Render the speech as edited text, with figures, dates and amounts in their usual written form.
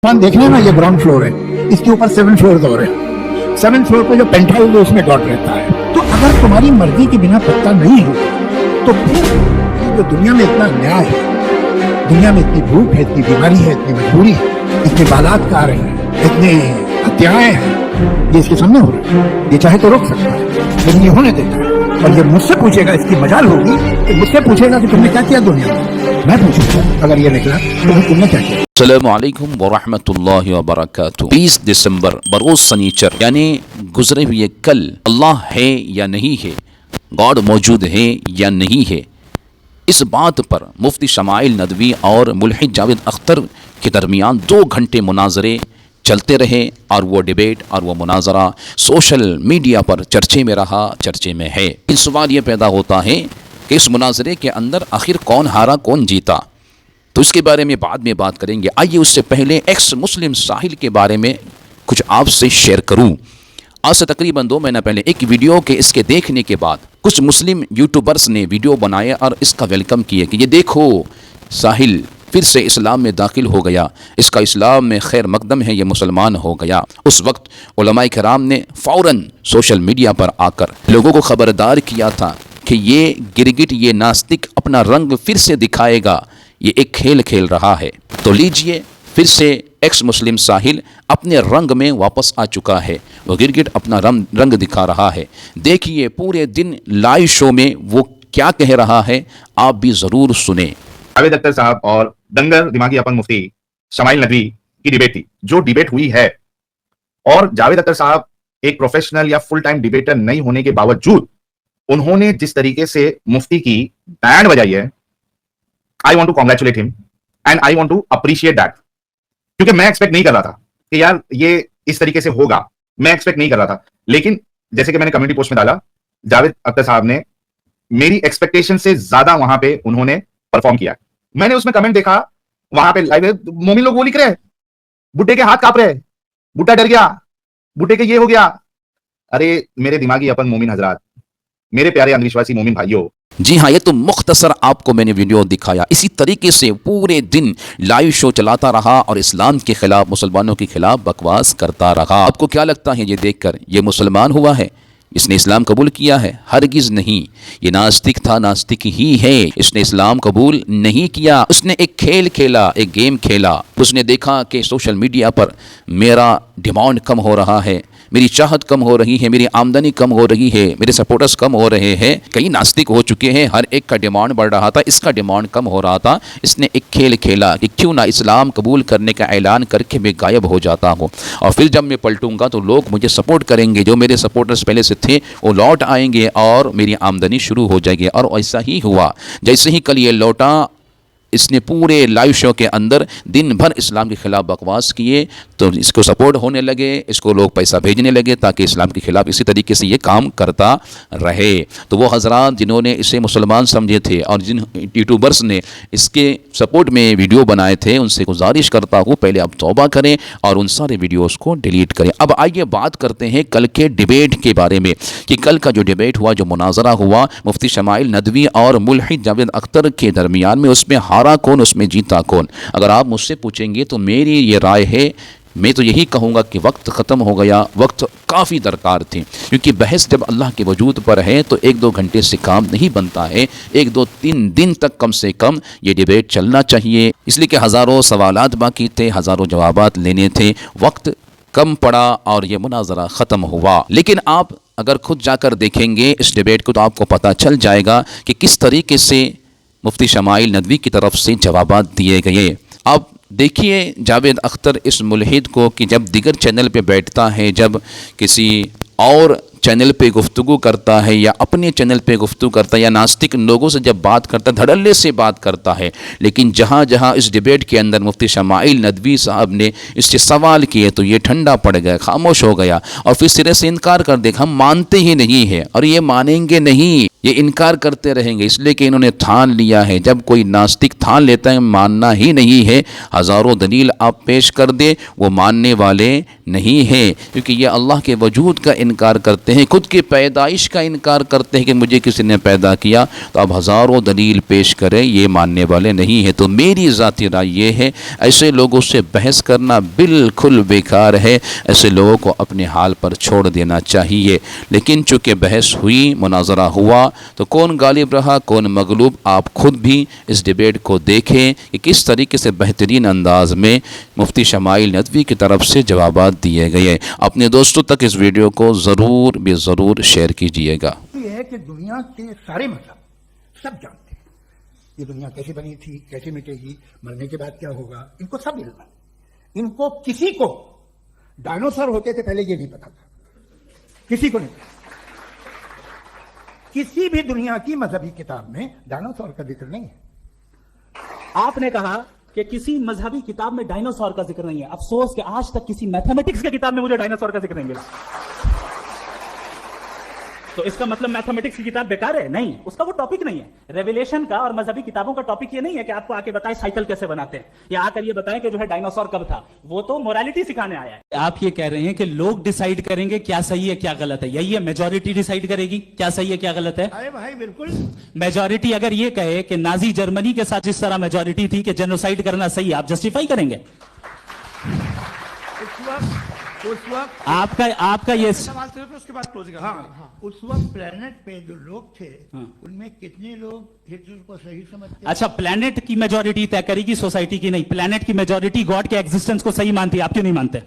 कब्रिस्तान देख लेना, ये ग्राउंड फ्लोर है, इसके ऊपर 7 फ्लोर और है। 7 फ्लोर पे जो पेंट हाउस है उसमें गॉड रहता है। तो अगर तुम्हारी मर्जी के बिना पत्ता नहीं हो तो फिर ये जो दुनिया में इतना अन्याय है, दुनिया में इतनी भूख है, इतनी बीमारी है, इतनी मजबूरी है, इतने बलात्कार हैं, इतने हत्याएं हैं, ये इसके सामने हो रहा है। ये चाहे तो रोक सकता है लेकिन ये होने देता है। और ये मुझसे पूछेगा, इसकी मजाल होगी तो मुझसे पूछेगा कि तुमने क्या किया दुनिया में। मैं पूछूंगा अगर ये निकला तो फिर तुमने क्या किया। अस्सलामु अलैकुम वरहमतुल्लाहि वबरकातुहू। 20 दिसंबर बरोज सनीचर यानी गुजरे हुए कल, अल्लाह है या नहीं है, गॉड मौजूद है या नहीं है, इस बात पर मुफ्ती शमाइल नदवी और मुल्हिद जावेद अख्तर के दरमियान 2 घंटे मुनाजरे चलते रहे और वो डिबेट और वो मुनाजरा सोशल मीडिया पर चर्चे में रहा, चर्चे में है। इस सवाल ये पैदा होता है कि इस मुनाजरे के अंदर आखिर कौन हारा कौन जीता, तो इसके बारे में बाद में बात करेंगे। आइए उससे पहले एक्स मुस्लिम साहिल के बारे में कुछ आपसे शेयर करूं। आज से तकरीबन 2 महीना पहले एक वीडियो के इसके देखने के बाद कुछ मुस्लिम यूट्यूबर्स ने वीडियो बनाए और इसका वेलकम किए कि ये देखो साहिल फिर से इस्लाम में दाखिल हो गया, इसका इस्लाम में खैर मकदम है, ये मुसलमान हो गया। उस वक्त उलमाए किराम ने फ़ौरन सोशल मीडिया पर आकर लोगों को ख़बरदार किया था कि ये गिरगिट, ये नास्तिक अपना रंग फिर से दिखाएगा, ये एक खेल खेल रहा है। तो लीजिए फिर से एक्स मुस्लिम साहिल अपने रंग में वापस आ चुका है, वो गिरगिट अपना रंग दिखा रहा है। देखिए पूरे दिन लाइव शो में वो क्या कह रहा है, आप भी ज़रूर सुने। जावेद अख्तर साहब और दंगर दिमागी अपन मुफ्ती शमाइल नदवी की डिबेट थी, जो डिबेट हुई है, और जावेद अख्तर साहब एक प्रोफेशनल या फुल टाइम डिबेटर नहीं होने के बावजूद उन्होंने जिस तरीके से मुफ्ती की बैंड बजाई है, I want to congratulate him and I want to appreciate that. क्योंकि मैं एक्सपेक्ट नहीं कर रहा था कि यार ये इस तरीके से होगा, मैं एक्सपेक्ट नहीं कर रहा था। लेकिन जैसे कि मैंने कम्युनिटी पोस्ट में डाला, जावेद अख्तर साहब ने मेरी एक्सपेक्टेशन से ज्यादा वहां पे उन्होंने परफॉर्म किया। मैंने उसमें कमेंट देखा, वहां पे लाइव मोमिन लोग वो लिख रहे हैं, बुड्ढे के हाथ कांप रहे हैं, बुड्ढा डर गया, बुड्ढे के ये हो गया। अरे मेरे दिमागी अपन मोमिन हजरात, मेरे प्यारे अंधविश्वासी मोमिन भाइयों, जी हाँ, ये तो मुख्तसर आपको मैंने वीडियो दिखाया। इसी तरीके से पूरे दिन लाइव शो चलाता रहा और इस्लाम के खिलाफ, मुसलमानों के खिलाफ बकवास करता रहा। आपको क्या लगता है ये देखकर, ये मुसलमान हुआ है, इसने इस्लाम कबूल किया है? हरगिज़ नहीं, ये नास्तिक था, नास्तिक ही है। इसने इस्लाम कबूल नहीं किया, उसने एक खेल खेला, एक गेम खेला। उसने देखा कि सोशल मीडिया पर मेरा डिमांड कम हो रहा है, मेरी चाहत कम हो रही है, मेरी आमदनी कम हो रही है, मेरे सपोर्टर्स कम हो रहे हैं, कई नास्तिक हो चुके हैं, हर एक का डिमांड बढ़ रहा था, इसका डिमांड कम हो रहा था। इसने एक खेल खेला कि क्यों ना इस्लाम कबूल करने का ऐलान करके मैं गायब हो जाता हूँ, और फिर जब मैं पलटूंगा तो लोग मुझे सपोर्ट करेंगे, जो मेरे सपोर्टर्स पहले से थे वो लौट आएंगे और मेरी आमदनी शुरू हो जाएगी। और ऐसा ही हुआ। जैसे ही कल ये लौटा, इसने पूरे लाइव शो के अंदर दिन भर इस्लाम के खिलाफ बकवास किए, तो इसको सपोर्ट होने लगे, इसको लोग पैसा भेजने लगे ताकि इस्लाम के खिलाफ इसी तरीके से ये काम करता रहे। तो वो हजरात जिन्होंने इसे मुसलमान समझे थे और जिन यूट्यूबर्स ने इसके सपोर्ट में वीडियो बनाए थे, उनसे गुजारिश करता हूँ पहले आप तौबा करें और उन सारे वीडियोज़ को डिलीट करें। अब आइए बात करते हैं कल के डिबेट के बारे में कि कल का जो डिबेट हुआ, जो मुनाजरा हुआ मुफ्ती शमाइल नदवी और मुल्हिद जावेद अख्तर के दरमियान में, उसमें हारा कौन, उसमें जीता कौन? अगर आप मुझसे पूछेंगे तो मेरी ये राय है, मैं तो यही कहूँगा कि वक्त ख़त्म हो गया, वक्त काफ़ी दरकार थी। क्योंकि बहस जब अल्लाह के वजूद पर है तो 1-2 घंटे से काम नहीं बनता है, 1-2-3 दिन तक कम से कम ये डिबेट चलना चाहिए। इसलिए कि हज़ारों सवालात बाकी थे, हज़ारों जवाबात लेने थे, वक्त कम पड़ा और ये मुनाजरा ख़त्म हुआ। लेकिन आप अगर खुद जाकर देखेंगे इस डिबेट को तो आपको पता चल जाएगा कि किस तरीके से मुफ्ती शमाइल नदवी की तरफ से जवाबात दिए गए। अब देखिए जावेद अख्तर इस मुल्हिद को कि जब दिगर चैनल पे बैठता है, जब किसी और चैनल पे गुफ्तगू करता है या अपने चैनल पे गुफ्तगू करता है या नास्तिक लोगों से जब बात करता है, धड़ल्ले से बात करता है। लेकिन जहाँ जहाँ इस डिबेट के अंदर मुफ्ती शमाइल नदवी साहब ने इससे सवाल किए तो ये ठंडा पड़ गया, खामोश हो गया और फिर सिरे से इनकार कर दिया, हम मानते ही नहीं हैं और ये मानेंगे नहीं। یہ انکار کرتے رہیں گے، اس لیے کہ انہوں نے ٹھان لیا ہے. جب کوئی ناستک ٹھان لیتا ہے ماننا ہی نہیں ہے، ہزاروں دلیل آپ پیش کر دیں وہ ماننے والے نہیں ہیں، کیونکہ یہ اللہ کے وجود کا انکار کرتے ہیں، خود کی پیدائش کا انکار کرتے ہیں کہ مجھے کسی نے پیدا کیا. تو اب ہزاروں دلیل پیش کریں، یہ ماننے والے نہیں ہیں. تو میری ذاتی رائے یہ ہے ایسے لوگوں سے بحث کرنا بالکل بیکار ہے، ایسے لوگوں کو اپنے حال پر چھوڑ دینا چاہیے. لیکن چونکہ بحث ہوئی، مناظرہ ہوا، تو کون غالب رہا کون مغلوب آپ خود بھی اس ڈیبیٹ کو دیکھیں کہ کس طریقے سے بہترین انداز میں مفتی شمائل ندوی کی طرف سے جوابات دیے گئے. اپنے دوستوں تک اس ویڈیو کو ضرور بھی ضرور شیئر کیجیے گا. یہ ہے کہ دنیا کے سارے مذہب سب جانتے ہیں یہ دنیا کیسے بنی تھی، کیسے مٹے گی، مرنے کے بعد کیا ہوگا، ان کو سب علم ہے. ان کو کسی کو ڈائنوسار ہوتے تھے پہلے یہ نہیں پتا تھا، کسی کو نہیں پتا. کسی بھی دنیا کی مذہبی کتاب میں ڈائنوسار کا ذکر نہیں ہے. آپ نے کہا کہ کسی مذہبی کتاب میں ڈائنوسار کا ذکر نہیں ہے. افسوس کہ آج تک کسی میتھمیٹکس کی کتاب میں مجھے ڈائنوسار کا ذکر نہیں ملا. تو اس کا مطلب میتھمیٹکس کی کتاب بیکار ہے؟ نہیں، اس کا وہ ٹاپک نہیں ہے. ریویلیشن کا اور مذہبی کتابوں کا ٹاپک یہ نہیں ہے کہ آپ کو آ کے بتائیں سائیکل کیسے بناتے ہیں یا آ کر یہ بتائیں کہ جو ہے ڈائنوسار کب تھا. وہ تو مورالیٹی سکھانے آیا ہے. آپ یہ کہہ رہے ہیں کہ لوگ ڈیسائیڈ کریں گے کیا صحیح ہے کیا غلط ہے، یہی ہے میجورٹی ڈیسائیڈ کرے گی کیا صحیح ہے کیا غلط ہے؟ ارے بھائی بالکل. میجورٹی اگر یہ کہے کہ نازی جرمنی کے ساتھ جس طرح میجورٹی تھی کہ جینوسائیڈ کرنا صحیح ہے، آپ جسٹیفائی کریں گے؟ اس وقت آپ کا یہ سوال صرف اس کے بعد کلوز کریں. ہاں اس وقت پلانٹ پہ جو لوگ تھے ان میں کتنے لوگ ہٹلر کو صحیح سمجھتے؟ اچھا، پلانٹ کی میجورٹی طے کرے گی سوسائٹی کی نہیں. پلانٹ کی میجورٹی گاڈ کے ایگزسٹنس کو صحیح مانتی ہے، آپ کیوں نہیں مانتے؟